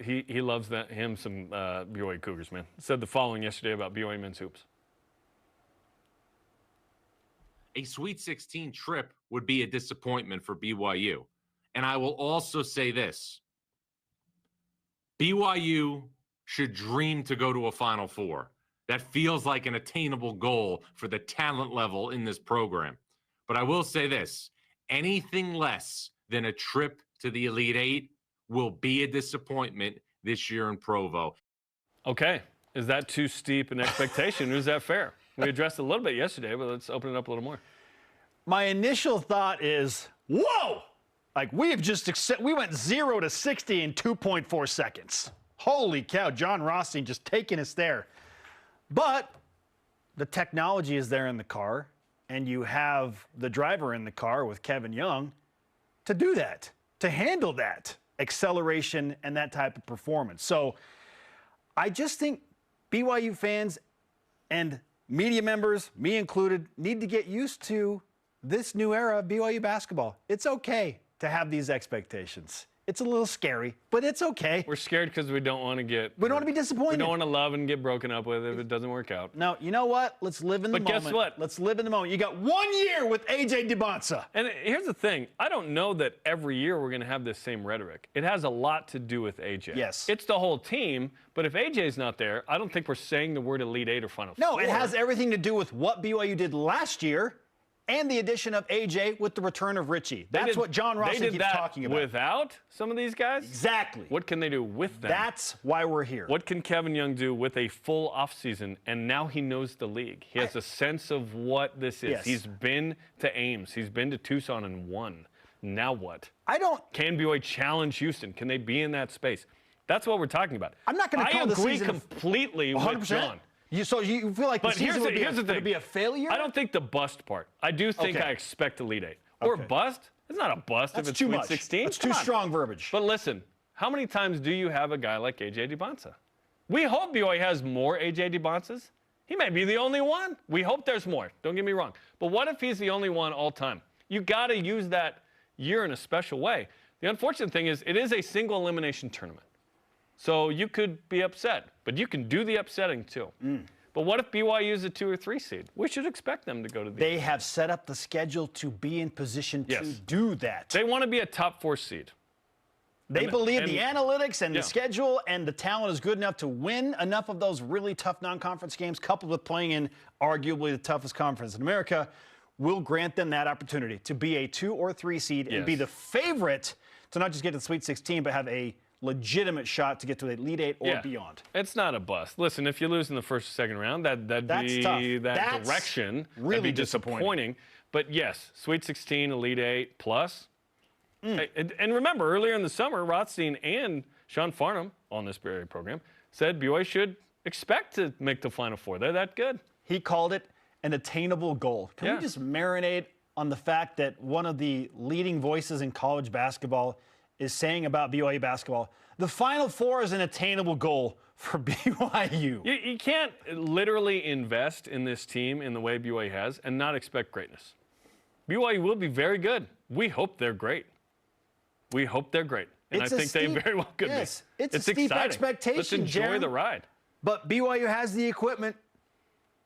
he loves him some BYU Cougars, man. Said the following yesterday about BYU men's hoops. A Sweet 16 trip would be a disappointment for BYU. And I will also say this. BYU should dream to go to a Final Four. That feels like an attainable goal for the talent level in this program. But I will say this. Anything less than a trip to the Elite Eight will be a disappointment this year in Provo. Okay. Is that too steep an expectation, or is that fair? We addressed it a little bit yesterday, but let's open it up a little more. My initial thought is, whoa! Like, we went 0 to 60 in 2.4 seconds. Holy cow, John Rothstein just taking us there. But the technology is there in the car, and you have the driver in the car with Kevin Young to do that, to handle that acceleration and that type of performance. So I just think BYU fans and media members, me included, need to get used to this new era of BYU basketball. It's okay to have these expectations. It's a little scary, but it's okay. We're scared because we don't want to We don't want to be disappointed. We don't want to love and get broken up with if it doesn't work out. No, you know what? Let's live in the moment. But guess what? Let's live in the moment. You got 1 year with AJ Dybantsa. And here's the thing. I don't know that every year we're going to have this same rhetoric. It has a lot to do with AJ. Yes. It's the whole team, but if AJ's not there, I don't think we're saying the word Elite Eight or Final Four. No, it has everything to do with what BYU did last year and the addition of AJ with the return of Richie. That's what John Rothstein keeps talking about. Without some of these guys? Exactly. What can they do with them? That's why we're here. What can Kevin Young do with a full offseason? And now he knows the league. He has a sense of what this is. Yes. He's been to Ames. He's been to Tucson and won. Now what? Can BYU challenge Houston? Can they be in that space? That's what we're talking about. I'm not going to call the season. I agree completely with John. So you feel like the season would be a failure? I don't think the bust part. I do think I expect Elite Eight. Or bust. It's not a bust if it's too Sweet much. 16. That's too strong verbiage. But listen, how many times do you have a guy like AJ Dybantsa? We hope BYU has more AJ Dybantsas. He may be the only one. We hope there's more. Don't get me wrong. But what if he's the only one all time? You got to use that year in a special way. The unfortunate thing is it is a single elimination tournament. So you could be upset, but you can do the upsetting too. But what if BYU is a 2 or 3 seed? We should expect them to go to the They have set up the schedule to be in position to do that. They want to be a top 4 seed. They believe the analytics and the schedule and the talent is good enough to win enough of those really tough non-conference games, coupled with playing in arguably the toughest conference in America, will grant them that opportunity to be a 2 or 3 seed and be the favorite to not just get to the Sweet 16, but have a legitimate shot to get to the Elite Eight or beyond. It's not a bust. Listen, if you lose in the first or second round, that'd be tough. That's direction. Really that'd be disappointing. But yes, Sweet 16, Elite Eight plus. And remember, earlier in the summer, Rothstein and Sean Farnham on this very program said BYU should expect to make the Final Four. They're that good. He called it an attainable goal. Can we just marinate on the fact that one of the leading voices in college basketball is saying about BYU basketball, the Final Four is an attainable goal for BYU. You can't literally invest in this team in the way BYU has and not expect greatness. BYU will be very good. We hope they're great. We hope they're great. And I think they very well could be. It's a steep expectation, Let's enjoy the ride. But BYU has the equipment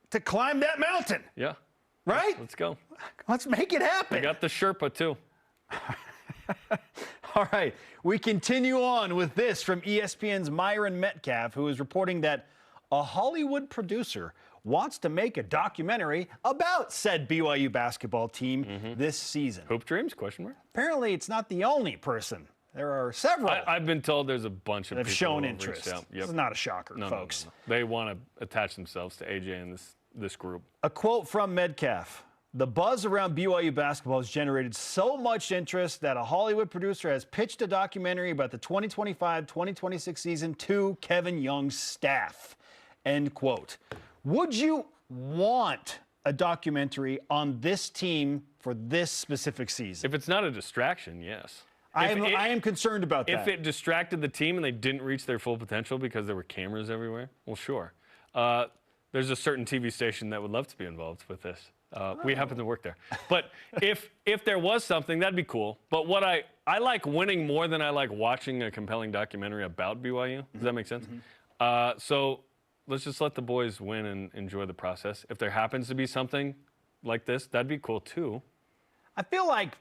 to climb that mountain. Yeah. Right? Let's go. Let's make it happen. We got the Sherpa, too. All right, we continue on with this from ESPN's Myron Metcalf, who is reporting that a Hollywood producer wants to make a documentary about said BYU basketball team this season. Hoop Dreams, question mark? Apparently, it's not the only person. There are several. I've been told there's a bunch of that have people shown who interest. Yep. This is not a shocker, folks. No. They want to attach themselves to AJ and this group. A quote from Metcalf. The buzz around BYU basketball has generated so much interest that a Hollywood producer has pitched a documentary about the 2025-2026 season to Kevin Young's staff. End quote. Would you want a documentary on this team for this specific season? If it's not a distraction, yes. I am concerned about that. If it distracted the team and they didn't reach their full potential because there were cameras everywhere, well, sure. There's a certain TV station that would love to be involved with this. We happen to work there. But if there was something, that'd be cool. But what I like winning more than I like watching a compelling documentary about BYU. Does that make sense? So let's just let the boys win and enjoy the process. If there happens to be something like this, that'd be cool too. I feel like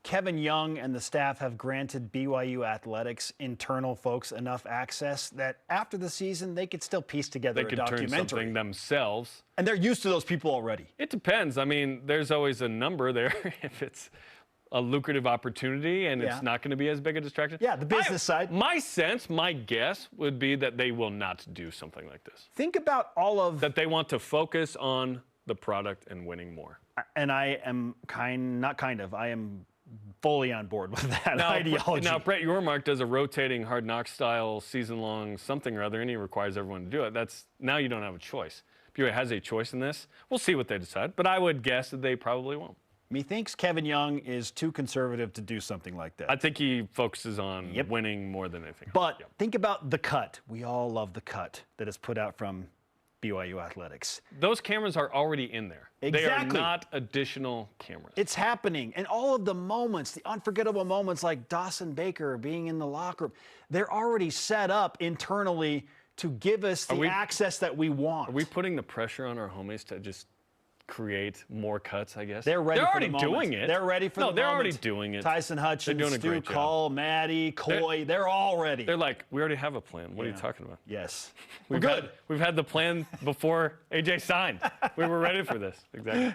Kevin Young and the staff have granted BYU athletics internal folks enough access that after the season they could still piece together They a could turn documentary. something themselves. And they're used to those people already. It depends. I mean, there's always a number there if it's a lucrative opportunity and it's not going to be as big a distraction. Yeah, the business side. My sense, my guess would be that they will not do something like this. Think about all of That they want to focus on the product and winning more. and I am I am fully on board with that ideology. Now, Brett Yormark does a rotating Hard Knock style season-long something or other, and he requires everyone to do it. Now you don't have a choice. BYU has a choice in this. We'll see what they decide, but I would guess that they probably won't. Methinks Kevin Young is too conservative to do something like that. I think he focuses on winning more than anything else. But think about the cut. We all love the cut that is put out from BYU Athletics. Those cameras are already in there. They are Exactly. not additional cameras. It's happening. And all of the moments, the unforgettable moments like Dawson Baker being in the locker room, they're already set up internally to give us the access that we want. Are we putting the pressure on our homies to just create more cuts, I guess? They're ready for already the moment. doing it. They're ready for the moment. No, they're already doing it. Tyson Hutchins, doing a Stu great job. Cull, Maddie, Coy, they're all ready. They're like, we already have a plan. What are you talking about? Yes. We're good. We've had the plan before AJ signed. We were ready for this. Exactly.